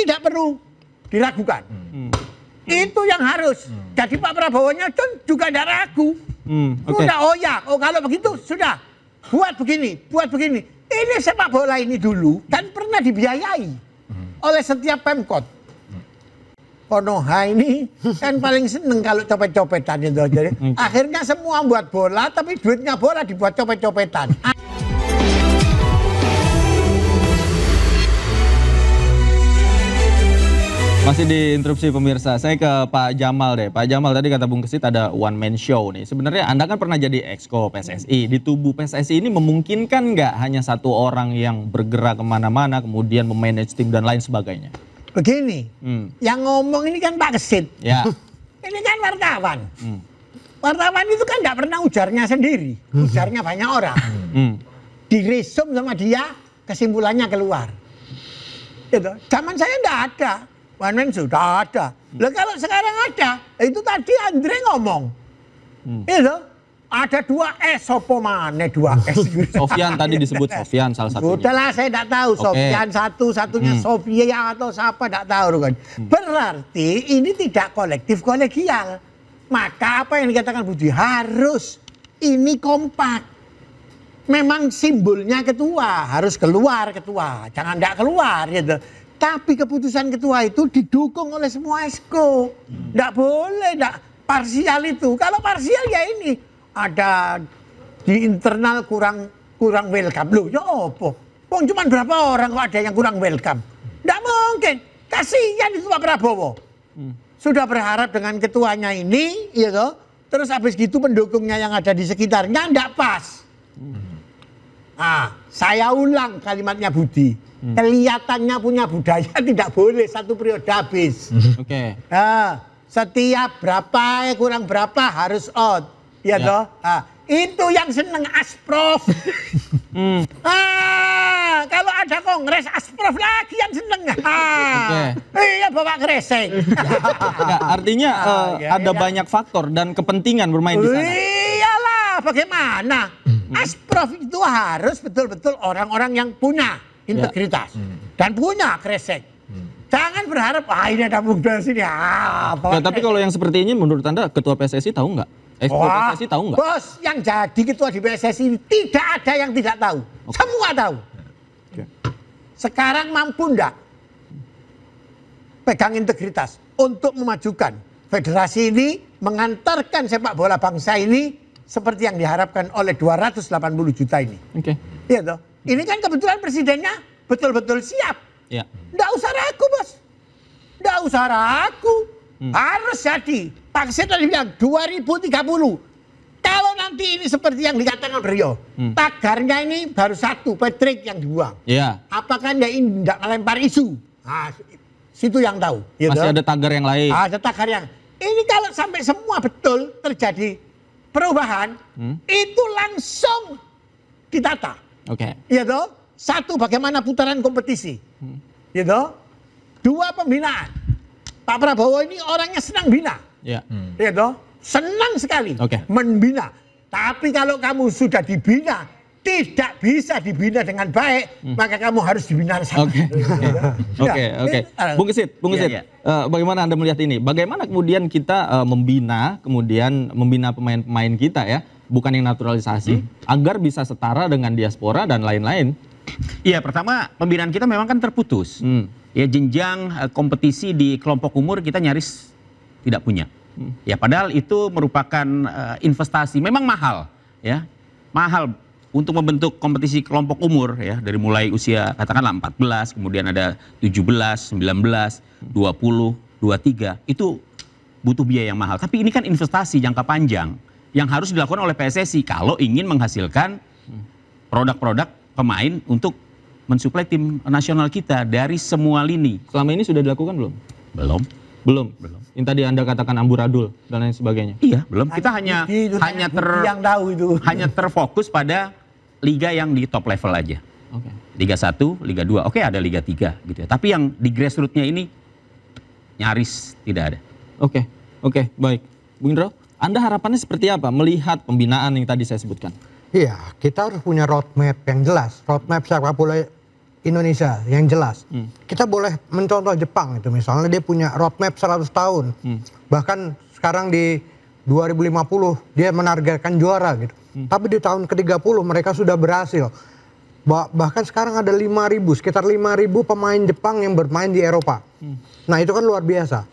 tidak perlu diragukan. Itu yang harus. Jadi Pak Prabowo-nya juga tidak ragu. Sudah, oh ya, oh kalau begitu sudah. Buat begini. Ini sepak bola ini dulu kan pernah dibiayai oleh setiap Pemkot. Konoha ini kan paling seneng kalau copet-copetan itu. Jadi akhirnya semua buat bola, tapi duitnya bola dibuat copet-copetan. Masih diinterupsi pemirsa, saya ke Pak Jamal deh. Pak Jamal, tadi kata Bung Kesit ada one man show nih. Sebenarnya Anda kan pernah jadi exco PSSI. Di tubuh PSSI ini memungkinkan nggak hanya satu orang yang bergerak kemana-mana, kemudian memanage tim dan lain sebagainya? Begini, yang ngomong ini kan Pak Kesit. Ya. Ini kan wartawan. Wartawan itu kan nggak pernah ujarnya sendiri, ujarnya banyak orang. Diresum sama dia, kesimpulannya keluar. Gitu. Zaman saya nggak ada. One man sudah ada. Lah kalau sekarang ada, itu tadi Andre ngomong. Itu ada 2S, sopo mana 2S? Sofyan tadi disebut Sofyan salah satunya. Udahlah saya tidak tahu. Sofyan satunya Sofia atau siapa tidak tahu kan. Berarti ini tidak kolektif kolegial. Maka apa yang dikatakan Budi harus ini kompak. Memang simbolnya ketua, harus keluar ketua. Jangan tidak keluar gitu. Tapi keputusan ketua itu didukung oleh semua esko. Tidak boleh, tidak parsial itu. Kalau parsial ya ini ada di internal kurang welcome. Loh ya apa? Wong cuma berapa orang kok ada yang kurang welcome? Tidak mungkin. Kasihan itu Pak Prabowo. Sudah berharap dengan ketuanya ini, ya toh. Terus habis gitu pendukungnya yang ada di sekitarnya tidak pas. Nah, saya ulang kalimatnya Budi. Kelihatannya punya budaya tidak boleh satu periode habis. Oke. Nah, setiap berapa kurang berapa harus out, ya toh. Nah, itu yang seneng Asprof. Kalau ada kongres Asprof lagi yang seneng. Iya bawa kresek. Artinya ada banyak faktor dan kepentingan bermain di sana. Iyalah, bagaimana? Asprof itu harus betul-betul orang-orang yang punya integritas dan punya kresek. Jangan berharap ini ada muda sini. Tapi kalau yang seperti ini menurut Anda ketua PSSI tahu nggak? Ketua PSSI tahu nggak? Bos yang jadi ketua di PSSI ini tidak ada yang tidak tahu. Semua tahu. Sekarang mampu nggak pegang integritas untuk memajukan federasi ini, mengantarkan sepak bola bangsa ini seperti yang diharapkan oleh 280 juta ini. Iya toh. Ini kan kebetulan presidennya betul-betul siap. Ya. Nggak usah ragu bos. Nggak usah ragu. Harus jadi. Pak Kesit tadi bilang 2030. Kalau nanti ini seperti yang dikatakan Rio. Tagarnya ini baru satu, Patrick yang dibuang. Ya. Apakah ini tidak melempar isu? Nah, situ yang tahu. Gitu. Masih ada tagar yang lain. Ada tagar yang. Ini kalau sampai semua betul terjadi perubahan. Itu langsung ditata. Iya toh, satu bagaimana putaran kompetisi, iya toh, dua pembinaan. Pak Prabowo ini orangnya senang bina, iya toh, senang sekali membina. Tapi kalau kamu sudah dibina, tidak bisa dibina dengan baik, maka kamu harus dibina satu. Oke. Bung Kesit, bagaimana Anda melihat ini? Bagaimana kemudian kita membina pemain-pemain kita ya? Bukan yang naturalisasi, agar bisa setara dengan diaspora dan lain-lain. Iya, pertama pembinaan kita memang kan terputus. Ya jenjang kompetisi di kelompok umur kita nyaris tidak punya. Ya padahal itu merupakan investasi, memang mahal, ya mahal untuk membentuk kompetisi kelompok umur ya dari mulai usia katakanlah 14, kemudian ada 17, 19, 20, 23 itu butuh biaya yang mahal. Tapi ini kan investasi jangka panjang yang harus dilakukan oleh PSSI kalau ingin menghasilkan produk-produk pemain untuk mensuplai tim nasional kita dari semua lini. Selama ini sudah dilakukan belum? Belum. Yang tadi Anda katakan amburadul dan lain sebagainya. Iya, belum. Kita hanya terfokus pada liga yang di top level aja. Liga 1, Liga 2. Oke, ada Liga 3 gitu ya. Tapi yang di grassroots-nya ini nyaris tidak ada. Oke, baik. Bung Indro, Anda harapannya seperti apa melihat pembinaan yang tadi saya sebutkan? Iya, kita harus punya roadmap yang jelas. Roadmap sepak bola Indonesia yang jelas. Kita boleh mencontoh Jepang itu, misalnya dia punya roadmap 100 tahun. Bahkan sekarang di 2050 dia menargetkan juara gitu. Tapi di tahun ke-30 mereka sudah berhasil. Bahkan sekarang ada 5.000, sekitar 5.000 pemain Jepang yang bermain di Eropa. Nah itu kan luar biasa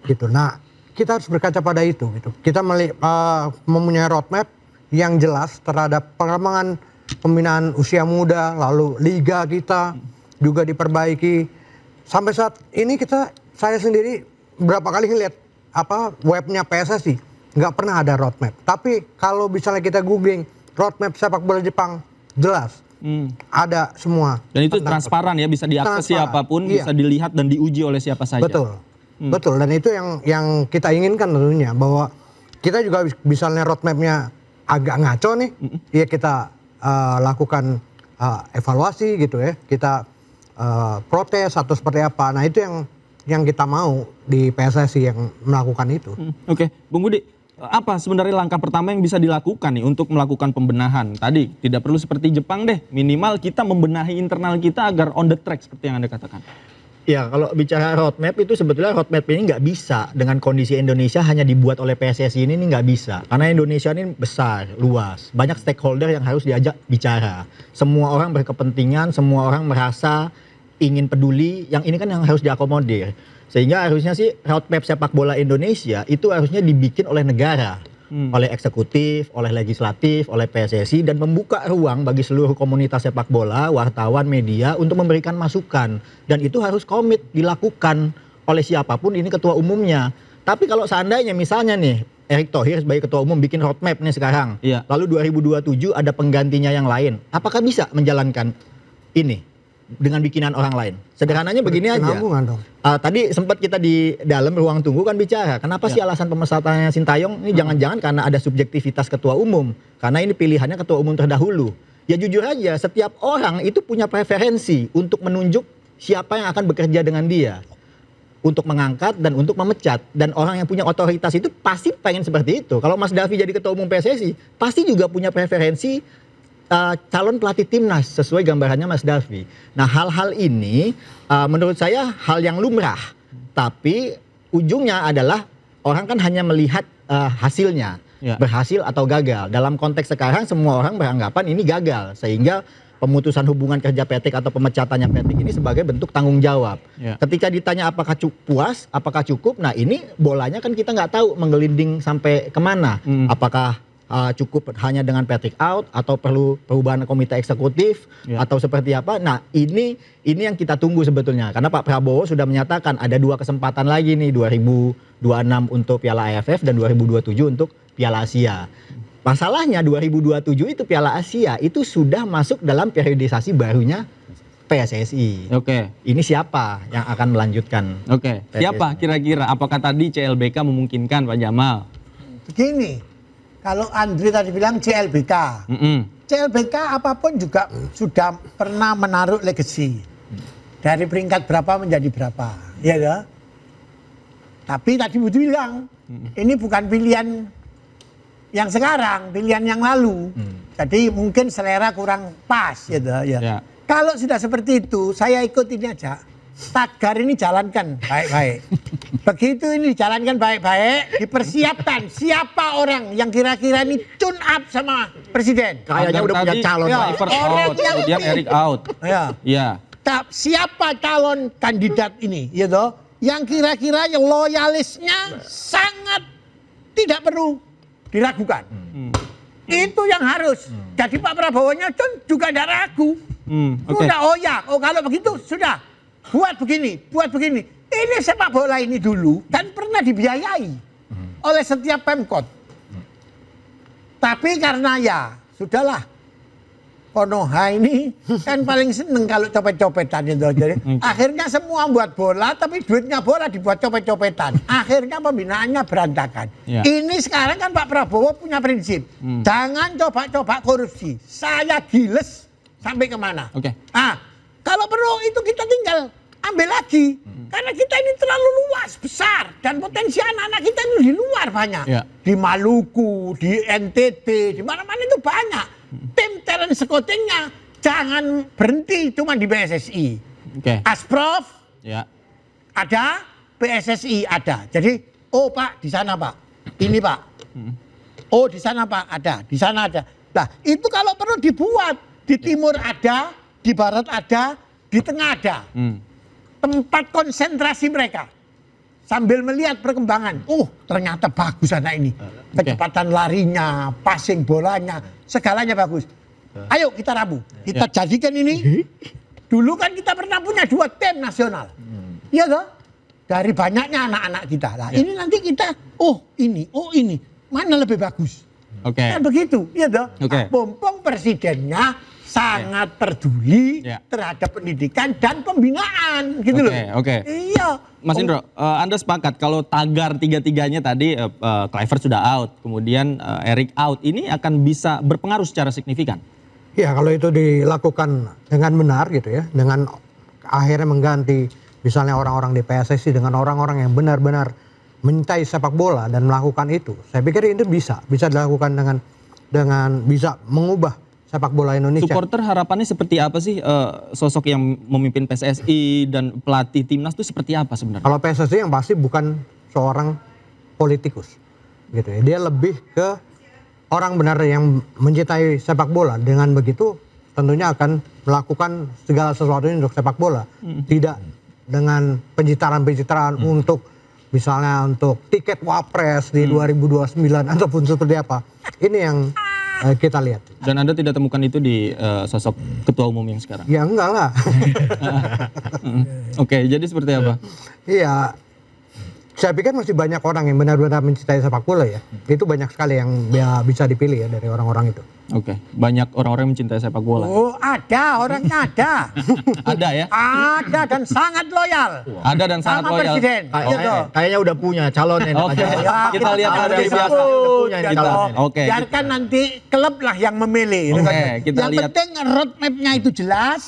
gitu. Nah kita harus berkaca pada itu gitu. Kita mempunyai roadmap yang jelas terhadap pengembangan pembinaan usia muda, lalu liga kita juga diperbaiki. Sampai saat ini saya sendiri berapa kali ngeliat webnya PSSI, nggak pernah ada roadmap. Tapi kalau misalnya kita googling roadmap sepak bola Jepang, jelas ada semua. Dan itu transparan ya, bisa diakses siapapun, bisa dilihat dan diuji oleh siapa saja. Betul, betul. Dan itu yang kita inginkan tentunya, bahwa kita juga misalnya roadmapnya agak ngaco nih, ya kita lakukan evaluasi gitu ya, kita protes atau seperti apa. Nah itu yang kita mau di PSSI yang melakukan itu. Oke, Bung Budi, apa sebenarnya langkah pertama yang bisa dilakukan nih untuk melakukan pembenahan? Tadi tidak perlu seperti Jepang deh, minimal kita membenahi internal kita agar on the track seperti yang Anda katakan. Ya, kalau bicara roadmap itu sebetulnya roadmap ini nggak bisa dengan kondisi Indonesia hanya dibuat oleh PSSI ini nggak bisa. Karena Indonesia ini besar, luas, banyak stakeholder yang harus diajak bicara. Semua orang berkepentingan, semua orang merasa ingin peduli, yang ini kan yang harus diakomodir. Sehingga harusnya sih roadmap sepak bola Indonesia itu harusnya dibikin oleh negara. Oleh eksekutif, oleh legislatif, oleh PSSI, dan membuka ruang bagi seluruh komunitas sepak bola, wartawan, media untuk memberikan masukan. Dan itu harus komit dilakukan oleh siapapun, ini ketua umumnya. Tapi kalau seandainya misalnya nih Erick Thohir sebagai ketua umum bikin roadmap nih sekarang, lalu 2027 ada penggantinya yang lain, apakah bisa menjalankan ini dengan bikinan orang lain? Sederhananya begini aja. Tadi sempat kita di dalam ruang tunggu kan bicara, kenapa sih alasan pemesatannya Sintayong ini jangan-jangan karena ada subjektivitas ketua umum, karena ini pilihannya ketua umum terdahulu. Ya jujur aja, setiap orang itu punya preferensi untuk menunjuk siapa yang akan bekerja dengan dia, untuk mengangkat dan untuk memecat. Dan orang yang punya otoritas itu pasti pengen seperti itu. Kalau Mas Davi jadi ketua umum PSSI, pasti juga punya preferensi calon pelatih timnas sesuai gambarannya Mas Davi. Nah hal-hal ini menurut saya hal yang lumrah, tapi ujungnya adalah orang kan hanya melihat hasilnya, berhasil atau gagal. Dalam konteks sekarang semua orang beranggapan ini gagal, sehingga pemutusan hubungan kerja Patrick atau pemecatannya Patrick ini sebagai bentuk tanggung jawab. Ketika ditanya apakah puas, apakah cukup, nah ini bolanya kan kita nggak tahu menggelinding sampai kemana. Apakah cukup hanya dengan Patrick out atau perlu perubahan komite eksekutif atau seperti apa. Nah ini yang kita tunggu sebetulnya, karena Pak Prabowo sudah menyatakan ada 2 kesempatan lagi nih, 2026 untuk Piala AFF dan 2027 untuk Piala Asia. Masalahnya 2027 itu Piala Asia itu sudah masuk dalam periodisasi barunya PSSI. Ini siapa yang akan melanjutkan? Siapa kira-kira? Apakah tadi CLBK memungkinkan Pak Jamal? Begini, kalau Andri tadi bilang CLBK, CLBK apapun juga sudah pernah menaruh legacy dari peringkat berapa menjadi berapa, ya kan? Tapi tadi Budi bilang ini bukan pilihan yang sekarang, pilihan yang lalu. Jadi mungkin selera kurang pas, gitu ya. Kalau sudah seperti itu, saya ikut ini aja. Tagar ini jalankan baik-baik. Begitu ini dijalankan baik-baik, dipersiapkan siapa orang yang kira-kira ini tune up sama presiden. Kayaknya udah punya calon. Kemudian Erick out. Siapa calon kandidat ini, gitu? Yang kira-kira yang loyalisnya sangat tidak perlu diragukan. Itu yang harus. Jadi Pak Prabowo-nya juga tidak ragu. Sudah kalau begitu sudah. Buat begini. Ini sepak bola ini dulu kan pernah dibiayai oleh setiap Pemkot. Tapi karena ya sudahlah, Konoha ini kan paling seneng kalau copet-copetan itu. Jadi akhirnya semua buat bola, tapi duitnya bola dibuat copet-copetan. Akhirnya pembinaannya berantakan. Ini sekarang kan Pak Prabowo punya prinsip, jangan coba-coba korupsi. Saya giles sampai kemana. Kalau perlu itu kita tinggal ambil lagi. Karena kita ini terlalu luas, besar. Dan potensi anak-anak kita ini di luar banyak. Di Maluku, di NTT, di mana-mana itu banyak. Tim talent scoutingnya Jangan berhenti cuma di PSSI. Oke. Asprof Ya. ada, PSSI ada. Jadi, oh Pak di sana Pak, ini Pak. Oh di sana Pak ada, di sana ada. Nah itu kalau perlu dibuat di timur ada, di barat ada, di tengah ada. Tempat konsentrasi mereka sambil melihat perkembangan. Oh ternyata bagus anak ini, kecepatan larinya, passing bolanya, segalanya bagus. Ayo kita rabu, kita jadikan ini. Dulu kan kita pernah punya 2 tim nasional, iya toh? Dari banyaknya anak-anak kita. Lah ini nanti kita, oh ini, mana lebih bagus? Oke. Kan begitu, iya toh? Oke. Nah, Pompong presidennya sangat peduli Ya. terhadap pendidikan dan pembinaan, gitu loh. Oke. Iya. Mas Indro, Anda sepakat kalau tagar tiga-tiganya tadi Kluivert sudah out, kemudian Erik out, ini akan bisa berpengaruh secara signifikan? Ya kalau itu dilakukan dengan benar gitu ya, dengan akhirnya mengganti misalnya orang-orang di PSSI dengan orang-orang yang benar-benar mencintai sepak bola dan melakukan itu, saya pikir itu bisa dilakukan dengan bisa mengubah sepak bola Indonesia. Supporter harapannya seperti apa sih, sosok yang memimpin PSSI dan pelatih timnas itu seperti apa sebenarnya? Kalau PSSI yang pasti bukan seorang politikus gitu ya, dia lebih ke orang benar yang mencintai sepak bola. Dengan begitu tentunya akan melakukan segala sesuatunya untuk sepak bola. Tidak dengan pencitraan-pencitraan untuk misalnya untuk tiket wapres di 2029 ataupun seperti apa. Ini yang kita lihat. Dan Anda tidak temukan itu di sosok ketua umum yang sekarang? Ya enggak lah. Oke, jadi seperti apa? Iya. Saya pikir masih banyak orang yang benar-benar mencintai sepak bola ya. Itu banyak sekali yang bisa dipilih ya dari orang-orang itu. Oke, banyak orang-orang yang mencintai sepak bola. Oh ada, orangnya ada. Ada ya? Ada dan sangat loyal. Ada dan sangat Sama loyal. presiden. Iya toh. Kayaknya udah punya calonnya. Oke, Ya, kita lihat jangan dari biasa. disebut, Punya ya calonnya. toh. Oke. Biarkan nanti klub lah yang memilih. Oke, Kan. kita Yang lihat. penting roadmap-nya itu jelas,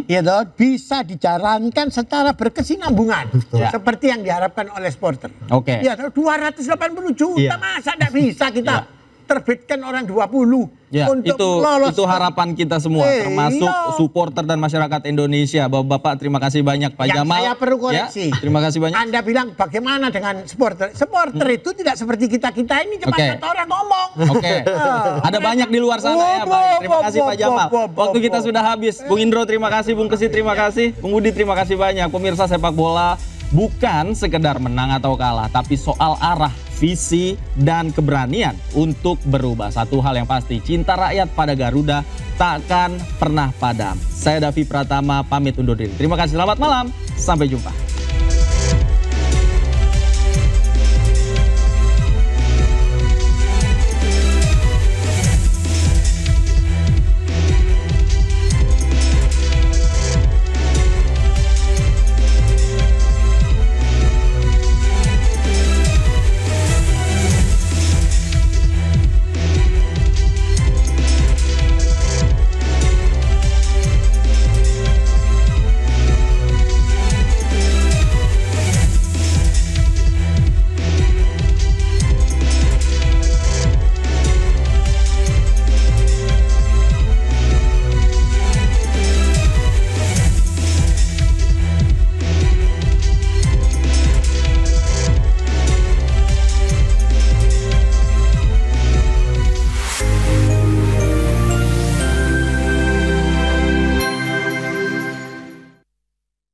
ya toh, bisa dijalankan secara berkesinambungan, Ya. seperti yang diharapkan oleh supporter. Oke. Ya toh, 280 juta Iya. masa tidak bisa kita terbitkan orang 20 Ya, untuk lolos. itu harapan kita semua, termasuk iya. supporter dan masyarakat Indonesia. Bapak-bapak, terima kasih banyak. Pak Yang Jamal. saya perlu koreksi. Ya, terima kasih banyak. Anda bilang bagaimana dengan supporter? Supporter itu tidak seperti kita ini cuma Oke. satu orang ngomong. Oke, ada banyak di luar sana ya, Pak. Terima kasih Pak Jamal. Waktu kita sudah habis. Bung Indro terima kasih, Bung Kesit terima kasih, Bung Budi terima kasih banyak. Pemirsa, sepak bola bukan sekedar menang atau kalah, tapi soal arah, visi, dan keberanian untuk berubah. Satu hal yang pasti, cinta rakyat pada Garuda takkan pernah padam. Saya Davi Pratama, pamit undur diri. Terima kasih, selamat malam, sampai jumpa.